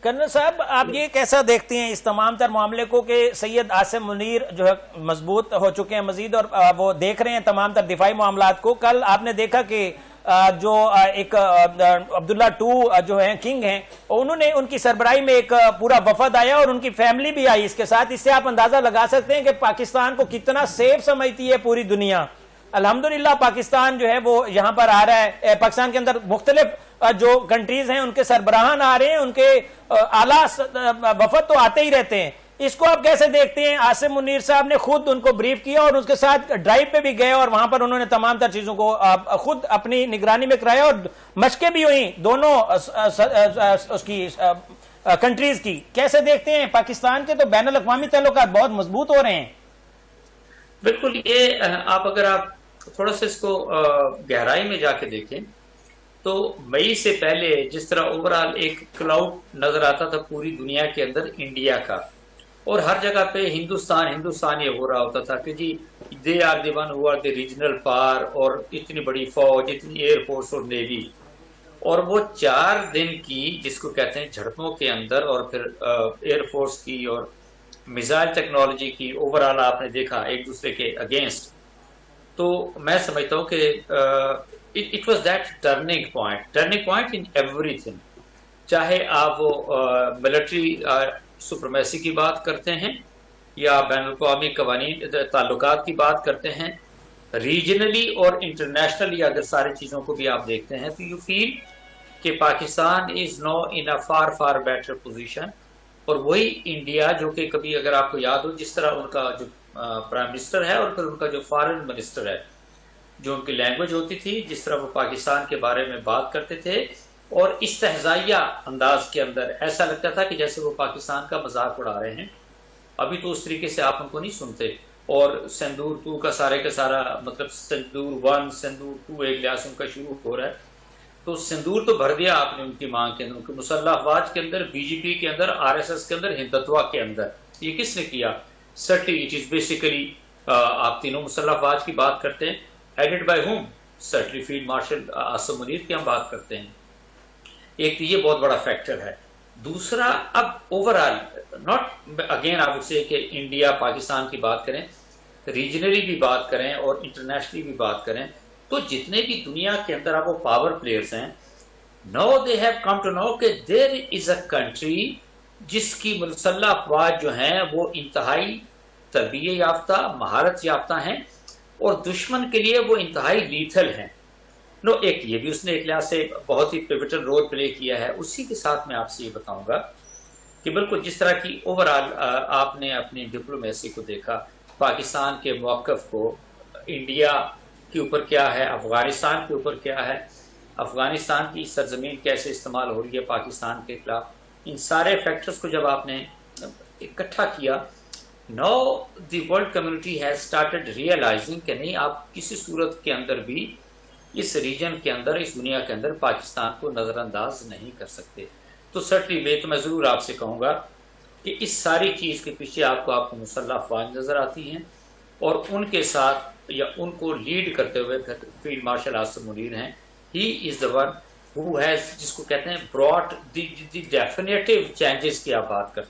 Colonel صاحب، آپ یہ کیسا دیکھتے ہیں اس تمام تر معاملے کو کہ سید عاصم منیر جو ہے مضبوط ہو چکے ہیں مزید، اور وہ دیکھ رہے ہیں تمام تر دفاعی معاملات کو؟ کل آپ نے دیکھا کہ جو ایک عبداللہ ٹو جو ہیں کنگ ہیں، انہوں نے ان کی سربراہی میں ایک پورا وفد آیا اور ان کی فیملی بھی آئی اس کے ساتھ. اس سے آپ اندازہ لگا سکتے ہیں کہ پاکستان کو کتنا سیف سمجھتی ہے پوری دنیا. الحمدللہ پاکستان جو ہے وہ یہاں پر آ رہا ہے. پاکستان کے اندر مختلف جو کنٹریز ہیں ان کے سربراہان آ رہے ہیں، ان کے اعلیٰ وفد تو آتے ہی رہتے ہیں. اس کو آپ کیسے دیکھتے ہیں؟ عاصم منیر صاحب نے خود ان کو بریف کیا اور اس کے ساتھ ڈرائیو پہ بھی گئے اور وہاں پر انہوں نے تمام تر چیزوں کو خود اپنی نگرانی میں کرایا اور مشقیں بھی ہوئیں دونوں اس کی کنٹریز کی. کیسے دیکھتے ہیں؟ پاکستان کے تو بین الاقوامی تعلقات بہت مضبوط ہو رہے ہیں. بالکل، یہ اگر آپ تھوڑا سا اس کو گہرائی میں جا کے دیکھیں تو مئی سے پہلے جس طرح اوورال ایک کلاؤڈ نظر آتا تھا پوری دنیا کے اندر انڈیا کا، اور ہر جگہ پہ ہندوستان یہ ہو رہا ہوتا تھا کہ جی they are the one who are the regional power, اور اتنی بڑی فوج، اتنی ایئر فورس اور نیوی. اور وہ 4 دن کی جس کو کہتے ہیں جھڑپوں کے اندر، اور پھر ایئر فورس کی اور میزائل ٹیکنالوجی کی اوورال آپ نے دیکھا ایک دوسرے کے اگینسٹ. تو میں سمجھتا ہوں کہ it was that turning point in every thing. چاہے آپ وہ ملٹری سپرمیسی کی بات کرتے ہیں یا بین الاقوامی قوانین تعلقات کی بات کرتے ہیں، ریجنلی اور انٹرنیشنلی اگر ساری چیزوں کو بھی آپ دیکھتے ہیں تو یو فیل کہ پاکستان از نو ان اے فار بیٹر پوزیشن. اور وہی انڈیا جو کہ کبھی اگر آپ کو یاد ہو جس طرح ان کا جو پرائم منسٹر ہے اور پھر ان کا جو فارن منسٹر ہے، جو ان کی لینگویج ہوتی تھی، جس طرح وہ پاکستان کے بارے میں بات کرتے تھے اور استہزائیہ انداز کے اندر ایسا لگتا تھا کہ جیسے وہ پاکستان کا مذاق اڑا رہے ہیں. ابھی تو اس طریقے سے آپ ان کو نہیں سنتے. اور سندور 2 کا سارا مطلب سندور 1 سندور 2 ایک لحاظ ان کا شروع ہو رہا ہے. تو سندور تو بھر دیا آپ نے ان کی مانگ کے اندر، ان کے مسلح افواج کے اندر، بی جے پی کے اندر، RSS کے اندر، ہندتوا کے اندر. یہ کس نے کیا؟ سرٹی اٹ از بیسیکلی آپ تینوں مسلح افواج کی بات کرتے ہیں، headed by whom? Certainly field marshal Asim Munir کی ہم بات کرتے ہیں. ایک تو یہ بہت بڑا فیکٹر ہے. دوسرا، اب اوورال ناٹ اگین آپ سے کہ انڈیا پاکستان کی بات کریں، ریجنلی بھی بات کریں اور انٹرنیشنلی بھی بات کریں، تو جتنے بھی دنیا کے اندر آپ وہ پاور پلیئرز ہیں، نو they have come to know کہ دیر از اے کنٹری جس کی مسلح افواج جو ہیں وہ انتہائی تربیت یافتہ، مہارت یافتہ ہیں، اور دشمن کے لیے وہ انتہائی لیتھل ہیں. ایک یہ بھی اس نے ایک لحاظ سے بہت ہی پیوٹل رول پلے کیا ہے. اسی کے ساتھ میں آپ سے یہ بتاؤں گا کہ بالکل جس طرح کی اوورال آپ نے اپنی ڈپلومیسی کو دیکھا، پاکستان کے موقف کو، انڈیا کے اوپر کیا ہے، افغانستان کے اوپر کیا ہے، افغانستان کی سرزمین کیسے استعمال ہو رہی ہے پاکستان کے خلاف، ان سارے فیکٹرز کو جب آپ نے اکٹھا کیا، now the world community has started realising کہ نہیں، آپ کسی صورت کے اندر بھی اس ریجن کے اندر، اس دنیا کے اندر پاکستان کو نظر انداز نہیں کر سکتے. تو سرٹلی وے تو میں ضرور آپ سے کہوں گا کہ اس ساری چیز کے پیچھے آپ کو مسلح افواج نظر آتی ہیں، اور ان کے ساتھ یا ان کو لیڈ کرتے ہوئے فیلڈ مارشل عاصم منیر ہیں. ہی از دا ون ہو ہیز، جس کو کہتے ہیں براٹ دی ڈیفینیٹو چینجز کی آپ بات کرتے ہیں.